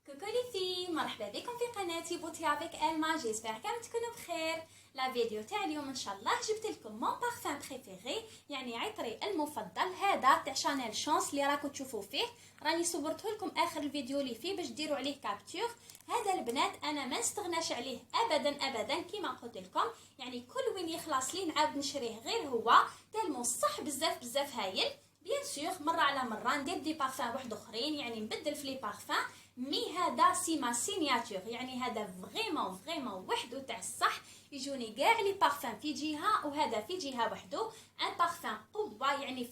كوكو لي في مرحبا بكم في قناتي بوتي افيك الما. جيسبر كامل تكونوا بخير. لا فيديو تاع اليوم ان شاء الله جبت لكم مون بارفان بريفيري، يعني عطري المفضل. هذا تاع شانيل شانس اللي راكم تشوفوا فيه، راني صورته لكم اخر الفيديو اللي فيه باش ديروا عليه كابتور. هذا البنات انا ما نستغناش عليه ابدا ابدا كيما قلت لكم، يعني كل وين يخلص لي نعاود نشريه غير هو، تالمو صح بزاف بزاف هايل. بيان سور مره على مره ندير دي بارفان واحد اخرين، يعني نبدل في لي بارفان، مي هذا سي ما سينياتور، يعني هذا فريمون وحده تاع الصح. يجوني كاع لي بارفان في جهه وهذا في جهه وحده، ان بارفان قوه، يعني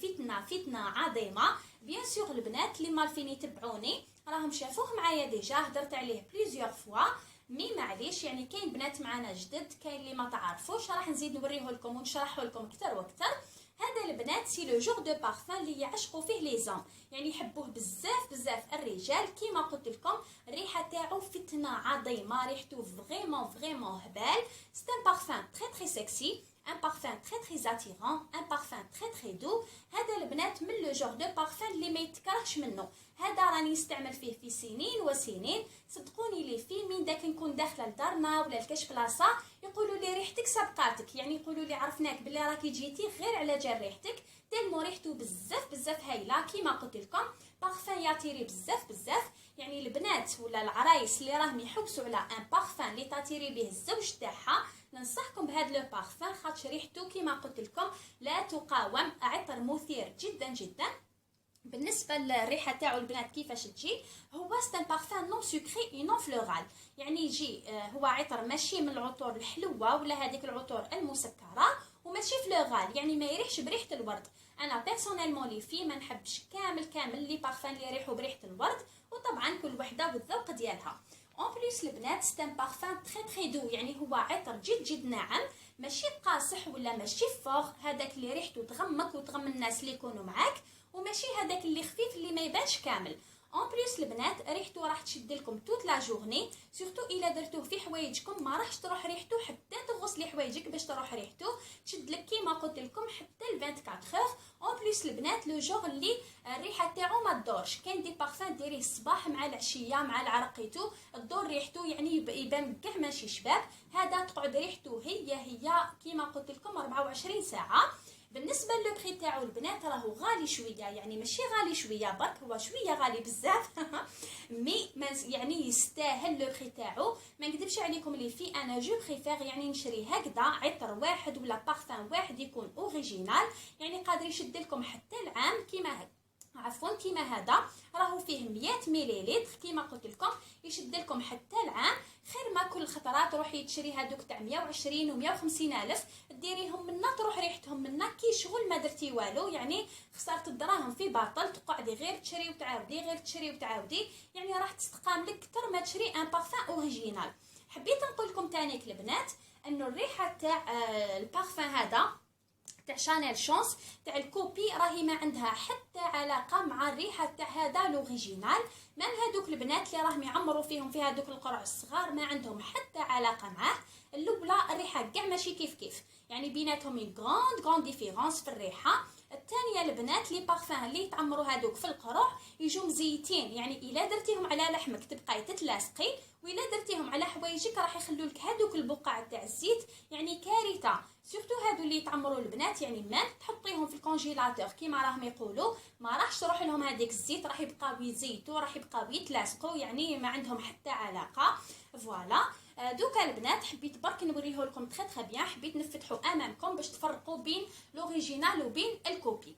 فتنه عظيمه. بيان سور البنات اللي مالفين يتبعوني راهم شافوه معايا ديجا، هضرت عليه بليزيور فوا، مي معليش يعني كاين بنات معانا جدد، كاين اللي ما تعرفوش، راح نزيد نوريه لكم ونشرحه لكم اكثر واكثر. هذا البنات سي لو جور دو بارفان اللي يعشقوا فيه لي زوم، يعني يحبوه بزاف الرجال. كيما قلت لكم الريحه تاعو فتنه عظيمه، ريحته فريمون هبال. سي ان بارفان تري سكسي، ان بارفان تري اتيرون، ان بارفان تري دو. هذا البنات من لو جور دو بارفان اللي ما يتكرهش منه. هذا راني نستعمل فيه في سنين وسنين، صدقوني لي في من داك نكون داخله لدارنا ولا لكاش بلاصه يقولوا لي ريحتك سبقاتك، يعني يقولوا لي عرفناك بلي راكي جيتي غير على جال ريحتك، تالمو ريحته بزاف هايله. كيما قلت لكم بارفان ياتيري بزاف، يعني البنات ولا العرايس اللي راهم يحوسوا على ان بارفان اللي تاتيري به الزوج تاعها، ننصحكم بهذا لو بارفان، خاطر ريحته كيما قلت لكم لا تقاوم، عطر مثير جدا. بالنسبه للريحه تاعو البنات كيفاش تجي، هو ستان بارفان نون سكري اي نون فلورال، يعني يجي هو عطر ماشي من العطور الحلوه ولا هذيك العطور المسكره، وماشي فلورال يعني ما يريحش بريحه الورد. انا بيرسونيلمون لي في ما نحبش كامل لي بارفان اللي يريحوا بريحه الورد، وطبعا كل وحده والذوق ديالها. اون بليس البنات ستان بارفان تري دو، يعني هو عطر جد ناعم، ماشي قاصح ولا ماشي فوغ، هذاك اللي ريحته تغمك وتغم الناس اللي يكونوا معاك، وماشي هذاك اللي خفيف اللي ما يبانش كامل. اون بليس البنات ريحته راح تشد لكم توت لا جورني، سورتو الا درتوه في حوايجكم ما راحش تروح ريحته حتى تغسلي حوايجك باش تروح ريحته، تشد لك كيما قلت لكم حتى ل 24 اور. اون بليس البنات لو جور اللي الريحه تاعو ما تدورش، كاين دي بارفان ديريه الصباح مع العشيه مع العرقيتو تدور ريحته، يعني يبان كاع ماشي شباب. هذا تقعد ريحته هي كيما قلت لكم 24 ساعه. بالنسبه للبري تاعو البنات راهو غالي شويه، يعني ماشي غالي شويه برك، هو شويه غالي بزاف مي يعني يستاهل لو بري تاعو. ما نكذبش عليكم اللي في انا جو بريفير يعني نشري هكذا عطر واحد ولا بارفان واحد يكون اوريجينال، يعني قادر يشد لكم حتى العام. كيما هذا راهو فيه 100 مليلتر، كيما قلت لكم يشد لكم حتى العام، خير ما كل خطرات تروحي تشري هذوك تاع 120 و 150 الف ديريهم منا تروح ريحتهم منا كي شغل ما درتي والو، يعني خسرت الدراهم في باطل، تقعدي غير تشري وتعاودي، يعني راح تستقام لك اكثر ما تشري ان بارفان اوريجينال. حبيت نقول لكم تانيك البنات انه الريحه تاع البارفان هذا تاع شانيل شانس تاع الكوبي راهي ما عندها حتى علاقه مع الريحه تاع هذا لوريجينال، من هذوك البنات اللي راهم يعمروا فيهم في هذوك القرع الصغار ما عندهم حتى علاقه معاه. الاولى الريحه كاع ماشي كيف، يعني بيناتهم غراند ديفيرونس في الريحه. الثانيه البنات لي بارفان اللي يتعمروا هذوك في القرع يجوا مزيتين، يعني الا درتيهم على لحمك تبقاي تتلاصقي، والا درتيهم على حوايجك راح يخلوا لك هذوك البقع تاع الزيت، يعني كارثه. سورتو هادو اللي يتعمروا البنات، يعني ما تحطيهم في الكونجيلاتور كيما راهم يقولوا، ما راحش تروح لهم هذيك الزيت، راح يبقاو يزيتوا، راح يبقاو يتلاصقوا، يعني ما عندهم حتى علاقه. فوالا دوكا البنات حبيت برك نوريه لكم تري بيان، حبيت نفتحوا امامكم باش تفرقوا بين لوريجينال وبين الكوبي.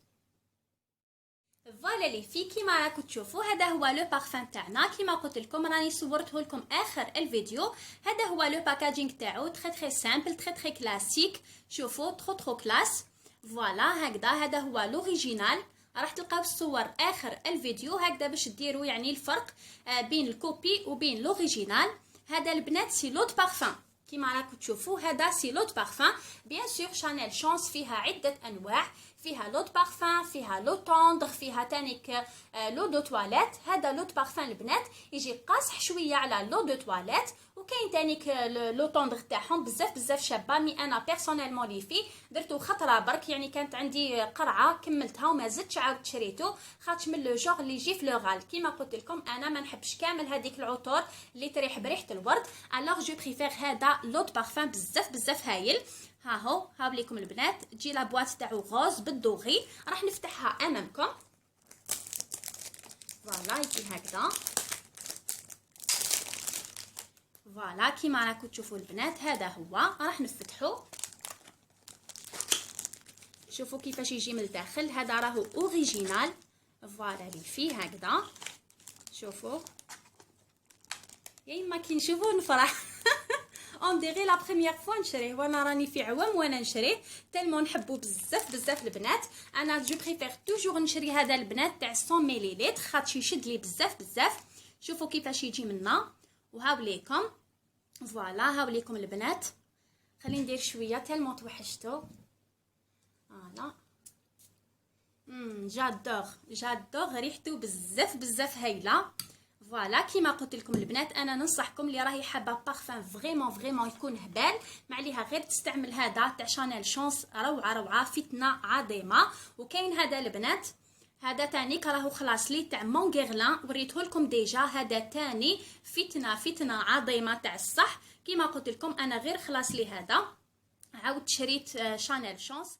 فوالا لي في كيما راكم تشوفوا هذا هو لو بارفان تاعنا، كيما قلت لكم راني صورته لكم اخر الفيديو. هذا هو لو باكاجينغ تاعو تري سامبل تري كلاسيك، شوفوا ترو كلاس. فوالا هكذا هذا هو لوريجينال، راح تلقاو الصور اخر الفيديو هكذا باش ديروا يعني الفرق بين الكوبي وبين لوريجينال. هذا البنات سي لوت بارفان كيما راكم تشوفوا، هذا سي لوت بارفان. بيان سور شانيل شانس فيها عده انواع، فيها لوت بارفان، فيها لو طوندغ، فيها تانيك لو دو تواليت. هذا لوت بارفان البنات يجي قاصح شويه على لو دو تواليت، وكاين تانيك لو طوندغ تاعهم بزاف شابه. مي انا بيرسونيلمون لي فيه درتو خطره برك، يعني كانت عندي قرعه كملتها وما زدتش عاود شريته، خاطش من لو جوغ اللي يجي في لو غال. كيما قلت لكم انا ما نحبش كامل هذيك العطور اللي تريح بريحه الورد، الوغ جو بريفير هذا لوت بارفان بزاف هايل. ها هو هاو ليكم البنات، تجي لا بواط تاعو غوز بالدوغي. راح نفتحها امامكم. فوالا يجي هكذا، فوالا كيما راكم تشوفوا البنات. هذا هو راح نفتحو، شوفوا كيفاش يجي من الداخل. هذا راهو اوريجينال، فوالا اللي فيه هكذا. شوفوا يا اما كي نشوفوه نفرح اون ديغي لا بروميير فوا نشريه، وانا راني في عوام وانا نشريه تالمون نحبو بزاف البنات. انا جو بريفير توجور نشري هذا البنات تاع 100 مليلتر، خاطش يشد لي بزاف. شوفوا كيفاش يجي منا، وهاو ليكم. فوالا هاو ليكم البنات. خلي ندير شويه تالمون توحشتو. فوالا جادور ريحته بزاف هايله. فوالا كيما قلت لكم البنات، انا ننصحكم اللي راهي حابه بارفان فريمون يكون هبال، ما عليها غير تستعمل هذا تاع شانيل شونس. روعه فتنه عظيمه. وكاين هذا البنات، هذا تاني راهو خلاص لي تاع مونغيرلان، وريته لكم ديجا. هذا تاني فتنه عظيمه تاع الصح. كيما قلت لكم انا غير خلاص لي هذا، عاود شريت شانيل شونس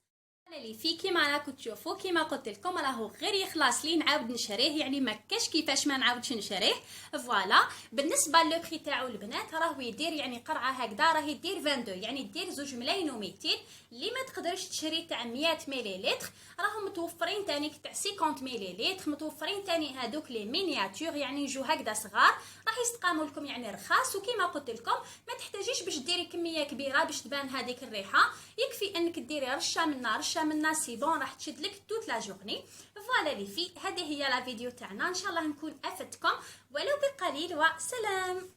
اللي فيه كيما راكم تشوفوا. كيما قلت لكم راهو غير يخلص لي نعاود نشريه، يعني ما كاش كيفاش ما نعاودش نشريه. فوالا بالنسبه لو بري تاعو البنات راهو يدير يعني قرعه هكذا، راه يدير 22، يعني يدير 2 ملايين و200. اللي ما تقدرش تشري تاع 100 مليلتر راهم متوفرين تانيك تاع 50 مليلتر، متوفرين تاني هذوك لي مينياتور، يعني يجوا هكذا صغار، راح يستقاموا لكم يعني رخاص. وكيما قلت لكم ما تحتاجيش باش ديري كميه كبيره باش تبان هذيك الريحه، يكفي انك ديري رشه منا سي بون راح تشد لك توت لا جورني. فوالا لي في هذه هي لا فيديو تاعنا، ان شاء الله نكون افدتكم ولو بقليل، وسلام.